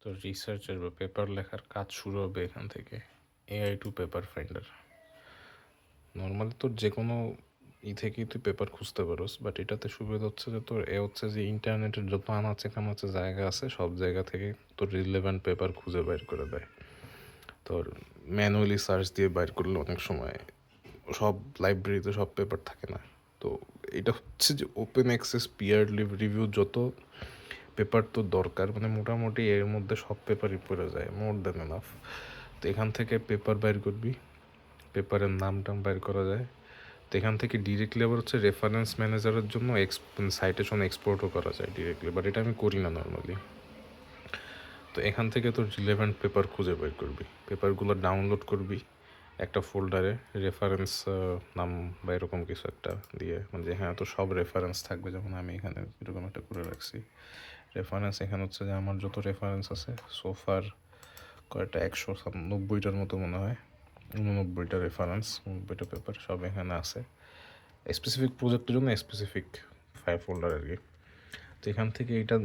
তো রিসার্চের বা পেপার লেখার কাজ শুরু হবে এখান থেকে। AI to paper finder. Normally তোর যে কোনো থেকেই তুই পেপার খুঁজতে পারোস, বাট এটাতে সুবিধা হচ্ছে যে তোর হচ্ছে যে ইন্টারনেটের যত আনাচে কানাচে জায়গা আছে সব জায়গা থেকে তোর রিলেভেন্ট পেপার খুঁজে বের করে দেয়। তোর ম্যানুয়ালি সার্চ দিয়ে বাইর করলে অনেক সময় সব লাইব্রেরিতে সব পেপার থাকে না। তো এটা হচ্ছে যে ওপেন অ্যাক্সেস পিয়ার রিভিউ যত পেপার তো দরকার, মানে মোটামুটি এর মধ্যে সব পেপারই পড়ে যায়, মোর দ্যান এনাফ। তো এখান থেকে পেপার বাইর করবি, পেপারের নাম টাম বাইর করা যায়। তো এখান থেকে ডিরেক্টলি আবার হচ্ছে রেফারেন্স ম্যানেজারের জন্য সাইটেশন এক্সপোর্টও করা যায় ডিরেক্টলি, বাট এটা আমি করি না নর্মালি। তো এখান থেকে তোর রিলেভেন্ট পেপার খুঁজে বের করবি, পেপারগুলো ডাউনলোড করবি একটা ফোল্ডারে, রেফারেন্স নাম বা এরকম কিছু একটা দিয়ে, মানে যেখানে তো সব রেফারেন্স থাকবে। যেমন আমি এখানে এরকম একটা করে রাখছি রেফারেন্স। এখানে হচ্ছে যে আমার যত রেফারেন্স আছে সোফার কয়টা 190টার মতো মনে হয়, 89টা রেফারেন্স, 89টা পেপার সব এখানে আছে স্পেসিফিক প্রজেক্টের জন্য, স্পেসিফিক ফাইল ফোল্ডার আর কি। তো এখান থেকে এটা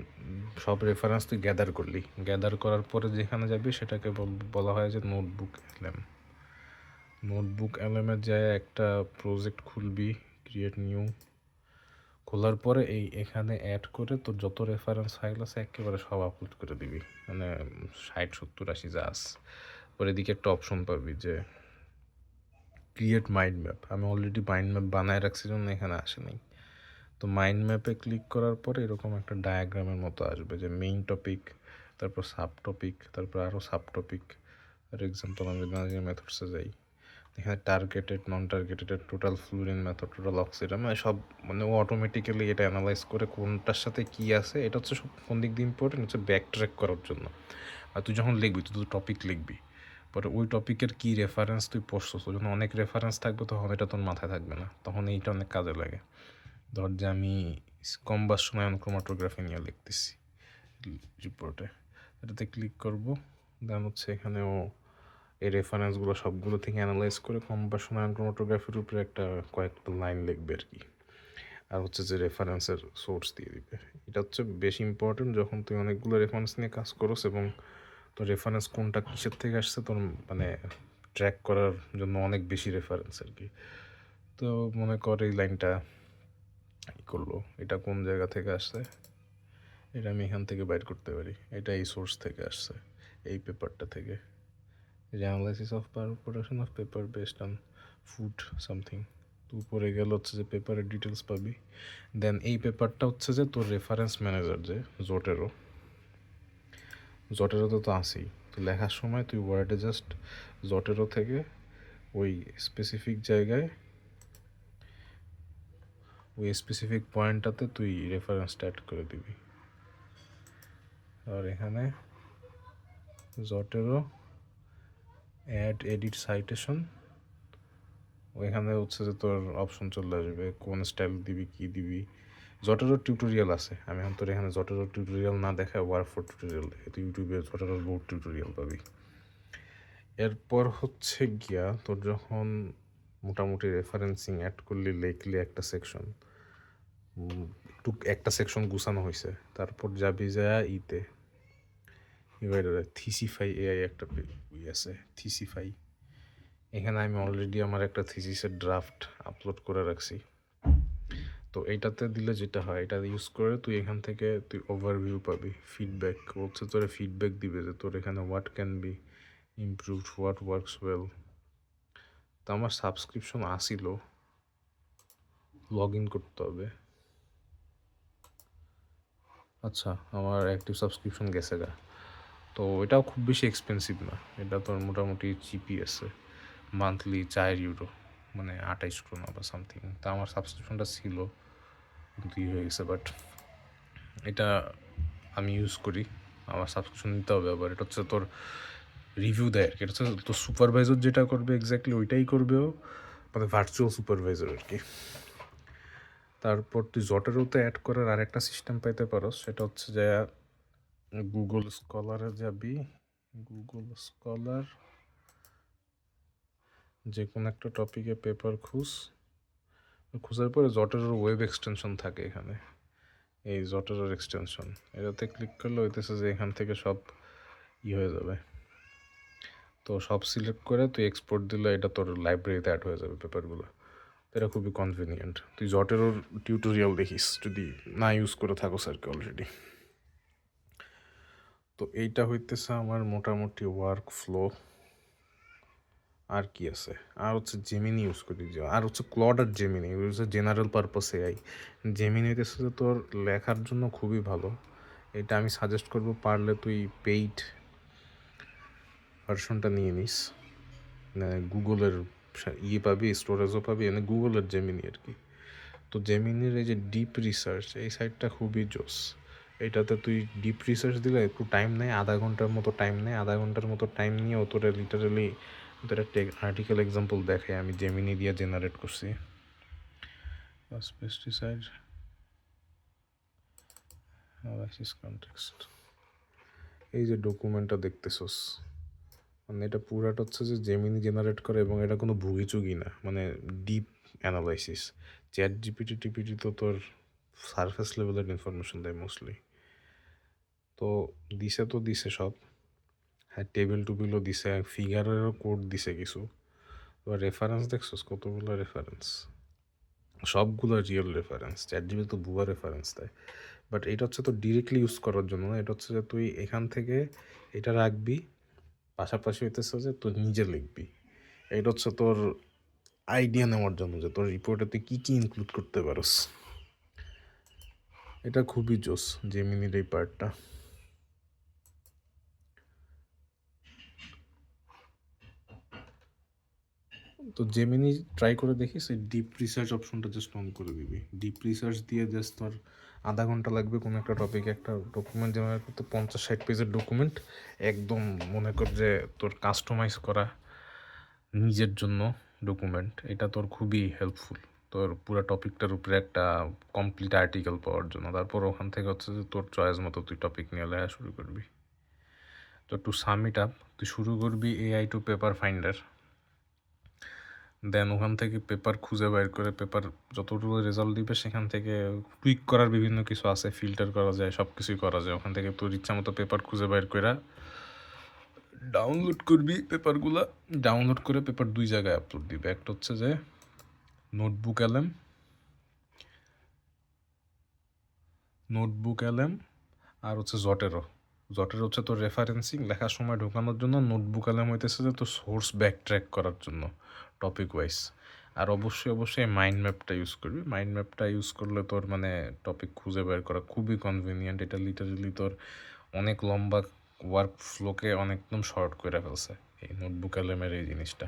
সব রেফারেন্স তুই গ্যাদার করলি, গ্যাদার করার পরে যেখানে যাবি সেটাকে বলা হয় যে নোটবুক এলএম। নোটবুক এলএমের যায় একটা প্রজেক্ট খুলবি, ক্রিয়েট নিউ, খোলার পরে এখানে অ্যাড করে তোর যত রেফারেন্স ফাইল আছে একেবারে সব আপলোড করে দিবি, মানে 60 70 80 যা আছে। পরে এদিকে একটা অপশন পাবি যে ক্রিয়েট মাইন্ড ম্যাপ। আমি অলরেডি মাইন্ড ম্যাপ বানায় রাখছি জন্য এখানে আসে নাই। তো মাইন্ড ম্যাপে ক্লিক করার পরে এরকম একটা ডায়াগ্রামের মতো আসবে যে মেইন টপিক, তারপর সাব টপিক, তারপর আরও সাব টপিক। ফর এক্সাম্পল আমি যদি মেথডসে যাই, এখানে targeted, non targeted, total fluorine method, total অক্সিডাম, মানে সব, মানে ও অটোমেটিক্যালি এটা অ্যানালাইজ করে কোনটার সাথে কী আছে। এটা হচ্ছে সব কোন দিক দিয়ে ইম্পর্টেন্ট হচ্ছে ব্যাক ট্র্যাক করার জন্য। আর তুই যখন লিখবি, তুই তো টপিক লিখবি, পরে ওই টপিকের কী রেফারেন্স তুই পড়ছস, ওই জন্য অনেক রেফারেন্স থাকবে, তখন এটা তোর মাথায় থাকবে না, তখন এইটা অনেক কাজে লাগে। ধর যে আমি কম্বাসন আয়ন ক্রোমাটোগ্রাফি নিয়ে লিখতেছি রিপোর্টে, এটাতে ক্লিক করব, দেন হচ্ছে এখানেও এই রেফারেন্সগুলো সবগুলো থেকে অ্যানালাইজ করে কম্বাসন আয়ন ক্রোমাটোগ্রাফির উপরে একটা কয়েকটা লাইন লিখবে আর কি। আর হচ্ছে যে রেফারেন্সের সোর্স দিয়ে দিবে। এটা হচ্ছে বেশি ইম্পর্টেন্ট যখন তুই অনেকগুলো রেফারেন্স নিয়ে কাজ করস এবং তোর রেফারেন্স কোনটা কিসের থেকে আসছে তোর মানে ট্র্যাক করার জন্য অনেক বেশি রেফারেন্স আর কি। তো মনে কর এই লাইনটা করলো, এটা কোন জায়গা থেকে আসছে, এটা আমি এখান থেকে বাইর করতে পারি, এটা এই সোর্স থেকে আসছে, এই পেপারটা থেকে, analysis of production of paper based on food something. তো উপরে গেলে হচ্ছে যে পেপারের ডিটেলস পাবি। দেন এই পেপারটা হচ্ছে যে তোর রেফারেন্স ম্যানেজার যে জোটেরো, জটেরোতে তো আসেই, তো লেখার সময় তুই ওয়ার্ডে জাস্ট জটেরো থেকে ওই স্পেসিফিক জায়গায়, ওই স্পেসিফিক পয়েন্টটাতে তুই রেফারেন্সটা অ্যাড করে দিবি। আর এখানে জটেরো অ্যাড এডিট সাইটেশন, ওইখানে হচ্ছে যে তোর অপশন চলে আসবে কোন স্টাইল দিবি, কী দিবি। জটেরোর টিউটোরিয়াল আছে, আমি এখন তোর এখানে জটেরোর টিউটোরিয়াল না দেখায় ওয়ার্ক ফর টিউটোরিয়াল দেখে, তুই ইউটিউবে জটেরোর বহুত টিউটোরিয়াল পাবি। এরপর হচ্ছে গিয়া তোর যখন মোটামুটি রেফারেন্সিং অ্যাড করলি, লিখলি একটা সেকশন, একটু একটা সেকশন গুছানো হয়েছে, তারপর যাবি যায় এবার থিসিফাই এআই একটা আছে, থিসিফাই। এখানে আমি অলরেডি আমার একটা থিসিসের ড্রাফট আপলোড করে রাখছি। তো এইটাতে দিলে যেটা হয়, এটা ইউজ করে তুই এখান থেকে তুই ওভারভিউ পাবি, ফিডব্যাক হচ্ছে তোর ফিডব্যাক দিবে যে তোর এখানে what can be improved, what works well. তো আমার সাবস্ক্রিপশন আসিল, লগ ইন করতে হবে। আচ্ছা, আমার অ্যাক্টিভ সাবস্ক্রিপশন গেছে গা। তো এটাও খুব বেশি এক্সপেন্সিভ না, এটা তোর মোটামুটি চিপই আছে, মান্থলি 4 ইউরো, মানে 28 krona বা সামথিং। তা আমার সাবস্ক্রিপশনটা ছিল, কিন্তু হয়ে গেছে, বাট এটা আমি ইউজ করি, আমার সাবস্ক্রিপশন নিতে হবে। আবার এটা হচ্ছে তোর রিভিউ দেয় আর কি, এটা হচ্ছে তোর সুপারভাইজার যেটা করবে এক্স্যাক্টলি ওইটাই করবেও, মানে ভার্চুয়াল সুপারভাইজার আর কি। তারপর তুই জটেরোতে অ্যাড করার আরেকটা সিস্টেম পাইতে পারো, সেটা হচ্ছে যে গুগল স্কলারে যাবি, গুগল স্কলার, যে কোনো একটা টপিকে পেপার খোঁজার পরে জটেরোর ওয়েব এক্সটেনশন থাকে এখানে, এই জটেরোর এক্সটেনশন, এটাতে ক্লিক করলে হইতেছে যে এখান থেকে সব হয়ে যাবে। তো সব সিলেক্ট করে তুই এক্সপোর্ট দিলে এটা তোর লাইব্রেরিতে অ্যাড হয়ে যাবে পেপারগুলো। এটা খুবই কনভিনিয়েন্ট। তুই জটেরও টিউটোরিয়াল দেখিস যদি না ইউজ করে থাকোস আর কি অলরেডি। তো এইটা হইতেছে আমার মোটামুটি ওয়ার্ক ফ্লো। আর কি আছে, আর হচ্ছে জেমিনি ইউজ করি, আর হচ্ছে ক্লড আর জেমিনি হচ্ছে জেনারেল পারপাস এআই। জেমিনি হইতেছে যে তোর লেখার জন্য খুবই ভালো। এটা আমি সাজেস্ট করবো, পারলে তুই পেইড ভার্সনটা নিয়ে নিস। গুগলের পাবি, স্টোরেজও পাবি, গুগলের জেমিনি আর কি। তো জেমিনির এই যে ডিপ রিসার্চ, এই সাইটটা খুবই জোস। এটাতে তুই ডিপ রিসার্চ দিলে একটু টাইম নেয়, আধা ঘন্টার মতো টাইম নেয়। আধা ঘন্টার মতো টাইম নিয়ে তোরা লিটারালি তোর একটা আর্টিকেল এক্সাম্পল দেখে আমি জেমিনি দিয়ে জেনারেট করছি। পেস্টিসাইড অ্যানালাইসিস কনটেক্সট, এই যে ডকুমেন্টটা দেখতেছস, মানে এটা পুরাটা হচ্ছে যে জেমিনি জেনারেট করে, এবং এটা কোনো ভুগিচুগি না, মানে deep analysis. Chat GPT TPT তো তোর সারফেস লেভেলের ইনফরমেশন দেয় মোস্টলি। তো দিছে সব, হ্যাঁ টেবিল টুবিলও দিছে, ফিগারেরও কোড দিছে কিছু। এবার রেফারেন্স দেখছোস কতগুলো রেফারেন্স, সবগুলো রিয়েল রেফারেন্স। চ্যাট জিপিটি তো ভুয়া রেফারেন্স দেয়, বাট এটা হচ্ছে তো ডিরেক্টলি ইউজ করার জন্য না, এটা হচ্ছে যে তুই এখান থেকে এটা রাখবি, পাশাপাশি হইতেছে যে তুই নিজে লিখবি। এটা হচ্ছে তোর আইডিয়া নেওয়ার জন্য যে তোর রিপোর্টে তুই কী কী ইনক্লুড করতে পারস। এটা খুবই জোস জেমিনির এই পার্টটা। তো জেমিনি ট্রাই করে দেখিস, এই ডিপ রিসার্চ অপশনটা জাস্ট অন করে দিবি। ডিপ রিসার্চ দিয়ে জাস্ট তোর আধা ঘন্টা লাগবে কোনো একটা টপিকে একটা ডকুমেন্ট জেনারেট করতে, 50-60 পেজের ডকুমেন্ট, একদম মনে কর যে তোর কাস্টমাইজ করা নিজের জন্য ডকুমেন্ট। এটা তোর খুবই হেল্পফুল তোর পুরো টপিকটার উপরে একটা কমপ্লিট আর্টিকেল পাওয়ার জন্য। তারপর ওখান থেকে হচ্ছে যে তোর চয়েস মতো তুই টপিক নিয়ে লেখা শুরু করবি। তো টু সাম ইট আপ, তুই শুরু করবি এআই টু পেপার ফাইন্ডার, দেন ওখান থেকে পেপার খুঁজে বের করে পেপার যতটুকু রেজাল্ট দিবে সেখান থেকে টুইক করার বিভিন্ন কিছু আছে, ফিল্টার করা যায়, সব কিছুই করা যায়। ওখান থেকে তোর ইচ্ছা মতো পেপার খুঁজে বের করে ডাউনলোড করবি পেপারগুলা। ডাউনলোড করে পেপার দুই জায়গায় আপলোড দিবে, একটা হচ্ছে যে নোটবুক এলএম আর হচ্ছে জটেরো। জটেরো হচ্ছে তোর রেফারেন্সিং লেখার সময় ঢোকানোর জন্য, নোটবুক এলএম হইতেছে যে তোর সোর্স ব্যাক ট্র্যাক করার জন্য টপিক ওয়াইজ। আর অবশ্যই মাইন্ড ম্যাপটা ইউজ করবি। মাইন্ড ম্যাপটা ইউজ করলে তোর মানে টপিক খুঁজে বের করা খুবই কনভিনিয়েন্ট। এটা লিটারেলি তোর অনেক লম্বা ওয়ার্ক ফ্লোকে অনেকদম শর্ট করে ফেলছে এই নোটবুক এলএমের এই জিনিসটা,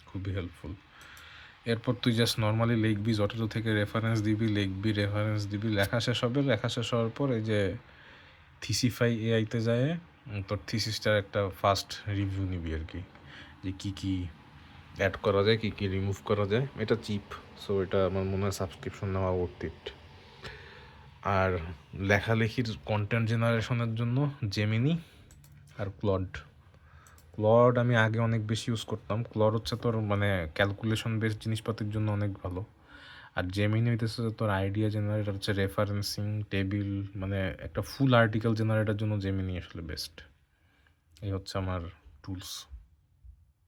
খুবই হেল্পফুল। এরপর তুই জাস্ট নর্মালি লিখবি, জটেরো থেকে রেফারেন্স দিবি, রেফারেন্স দিবি, লেখা শেষ হবে। লেখা শেষ হওয়ার পর এই যে থিসিফাই এআইতে যায় তোর থিসিসটার একটা ফার্স্ট রিভিউ নিবি আর কি, যে কী কী অ্যাড করা যায়, কী কী রিমুভ করা যায়। এটা চিপ, সো এটা আমার মনে হয় সাবস্ক্রিপশন নেওয়া ওর্থ ইট। আর লেখালেখির কন্টেন্ট জেনারেশনের জন্য জেমিনি আর ক্লড আমি আগে অনেক বেশি ইউজ করতাম। ক্লড হচ্ছে তোর মানে ক্যালকুলেশন বেসড জিনিসপাতির জন্য অনেক ভালো। আর জেমিনি হইতেছে তোর আইডিয়া জেনারেটর, হচ্ছে রেফারেন্সিং টেবিল, মানে একটা ফুল আর্টিকেল জেনারেটার জন্য জেমিনি আসলে বেস্ট। এই হচ্ছে আমার টুলস।